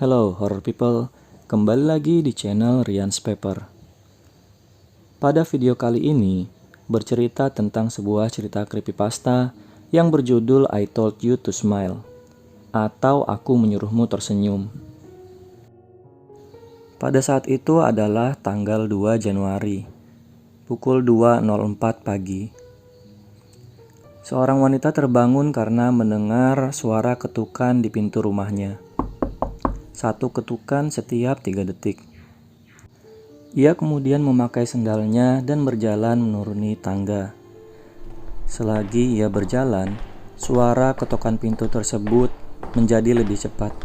Hello horror people, kembali lagi di channel Rian's Paper. Pada video kali ini, bercerita tentang sebuah cerita creepypasta yang berjudul I Told You to Smile, atau Aku Menyuruhmu Tersenyum. Pada saat itu adalah tanggal 2 Januari, pukul 2.04 pagi. Seorang wanita terbangun karena mendengar suara ketukan di pintu rumahnya. Satu ketukan setiap 3 detik. Ia kemudian memakai sendalnya dan berjalan menuruni tangga. Selagi ia berjalan, suara ketukan pintu tersebut menjadi lebih cepat,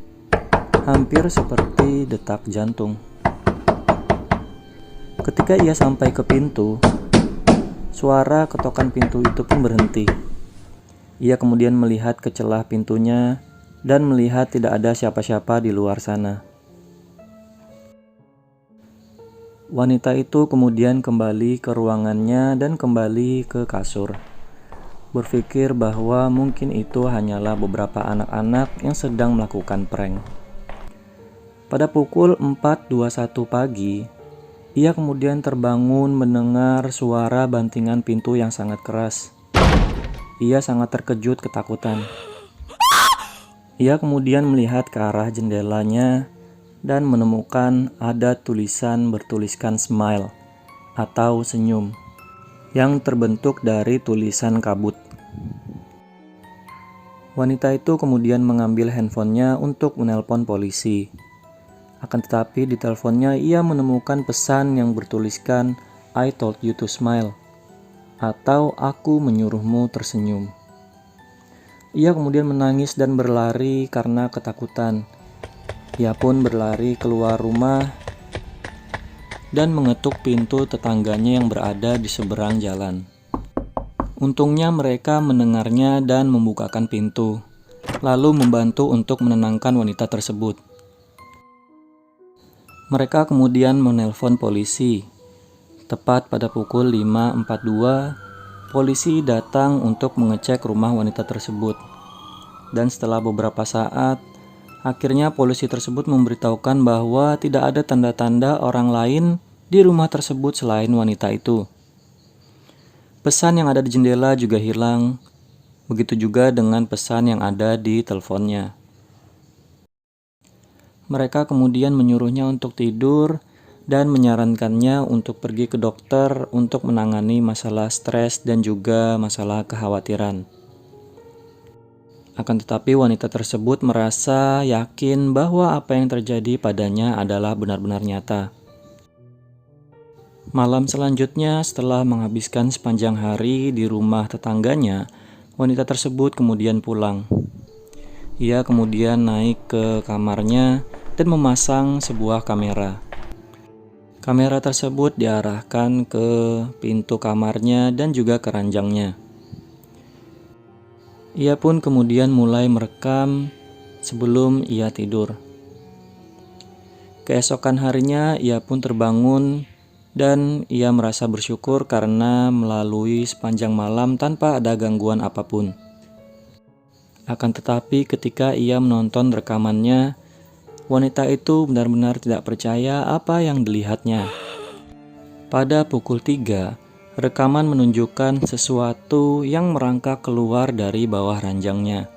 hampir seperti detak jantung. Ketika ia sampai ke pintu, suara ketukan pintu itu pun berhenti. Ia kemudian melihat ke celah pintunya dan melihat tidak ada siapa-siapa di luar sana. Wanita itu kemudian kembali ke ruangannya dan kembali ke kasur, berpikir bahwa mungkin itu hanyalah beberapa anak-anak yang sedang melakukan prank. Pada pukul 4.21 pagi, ia kemudian terbangun mendengar suara bantingan pintu yang sangat keras. Ia sangat terkejut ketakutan. Ia kemudian melihat ke arah jendelanya dan menemukan ada tulisan bertuliskan smile atau senyum yang terbentuk dari tulisan kabut. Wanita itu kemudian mengambil handphonenya untuk menelpon polisi. Akan tetapi di teleponnya ia menemukan pesan yang bertuliskan I told you to smile atau Aku menyuruhmu tersenyum. Ia kemudian menangis dan berlari karena ketakutan. Ia pun berlari keluar rumah dan mengetuk pintu tetangganya yang berada di seberang jalan. Untungnya mereka mendengarnya dan membukakan pintu, lalu membantu untuk menenangkan wanita tersebut. Mereka kemudian menelpon polisi. Tepat pada pukul 5.42, polisi datang untuk mengecek rumah wanita tersebut. Dan setelah beberapa saat, akhirnya polisi tersebut memberitahukan bahwa tidak ada tanda-tanda orang lain di rumah tersebut selain wanita itu. Pesan yang ada di jendela juga hilang, begitu juga dengan pesan yang ada di teleponnya. Mereka kemudian menyuruhnya untuk tidur dan menyarankannya untuk pergi ke dokter untuk menangani masalah stres dan juga masalah kekhawatiran. Akan tetapi wanita tersebut merasa yakin bahwa apa yang terjadi padanya adalah benar-benar nyata. Malam selanjutnya, setelah menghabiskan sepanjang hari di rumah tetangganya, wanita tersebut kemudian pulang. Ia kemudian naik ke kamarnya dan memasang sebuah kamera. Kamera tersebut diarahkan ke pintu kamarnya dan juga ke ranjangnya. Ia pun kemudian mulai merekam sebelum ia tidur. Keesokan harinya ia pun terbangun dan ia merasa bersyukur karena melalui sepanjang malam tanpa ada gangguan apapun. Akan tetapi ketika ia menonton rekamannya, wanita itu benar-benar tidak percaya apa yang dilihatnya. Pada pukul 3, rekaman menunjukkan sesuatu yang merangkak keluar dari bawah ranjangnya.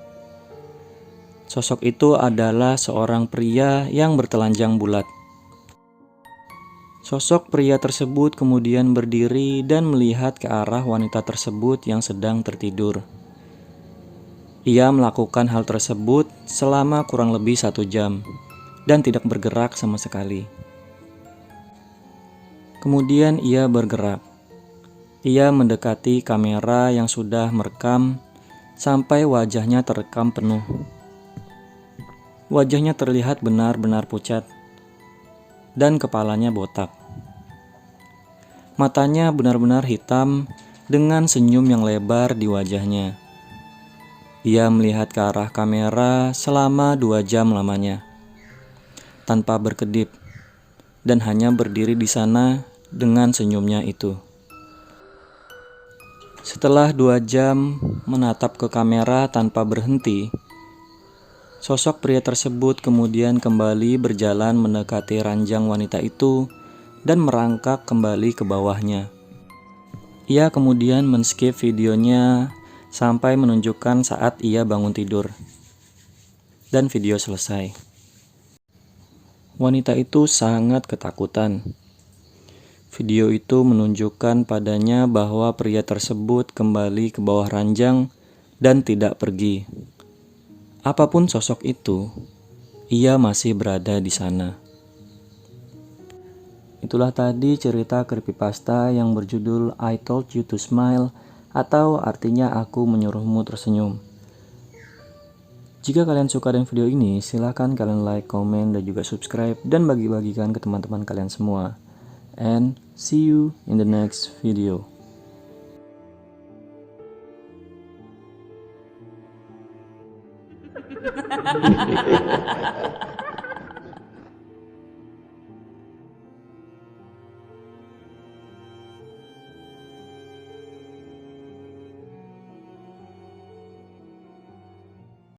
Sosok itu adalah seorang pria yang bertelanjang bulat. Sosok pria tersebut kemudian berdiri dan melihat ke arah wanita tersebut yang sedang tertidur. Ia melakukan hal tersebut selama kurang lebih 1 jam. Dan tidak bergerak sama sekali. Kemudian ia bergerak. Ia mendekati kamera yang sudah merekam sampai wajahnya terekam penuh. Wajahnya terlihat benar-benar pucat dan kepalanya botak. Matanya benar-benar hitam dengan senyum yang lebar di wajahnya. Ia melihat ke arah kamera selama 2 jam lamanya, tanpa berkedip, dan hanya berdiri di sana dengan senyumnya itu. Setelah 2 jam menatap ke kamera tanpa berhenti, Sosok pria tersebut kemudian kembali berjalan mendekati ranjang wanita itu dan merangkak kembali ke bawahnya. Ia kemudian men-skip videonya sampai menunjukkan saat ia bangun tidur. Dan video selesai. Wanita itu sangat ketakutan. Video itu menunjukkan padanya bahwa pria tersebut kembali ke bawah ranjang dan tidak pergi. Apapun sosok itu, ia masih berada di sana. Itulah tadi cerita creepypasta yang berjudul I Told You to Smile, atau artinya aku menyuruhmu tersenyum. Jika kalian suka dengan video ini, silahkan kalian like, komen, dan juga subscribe, dan bagi-bagikan ke teman-teman kalian semua. And see you in the next video.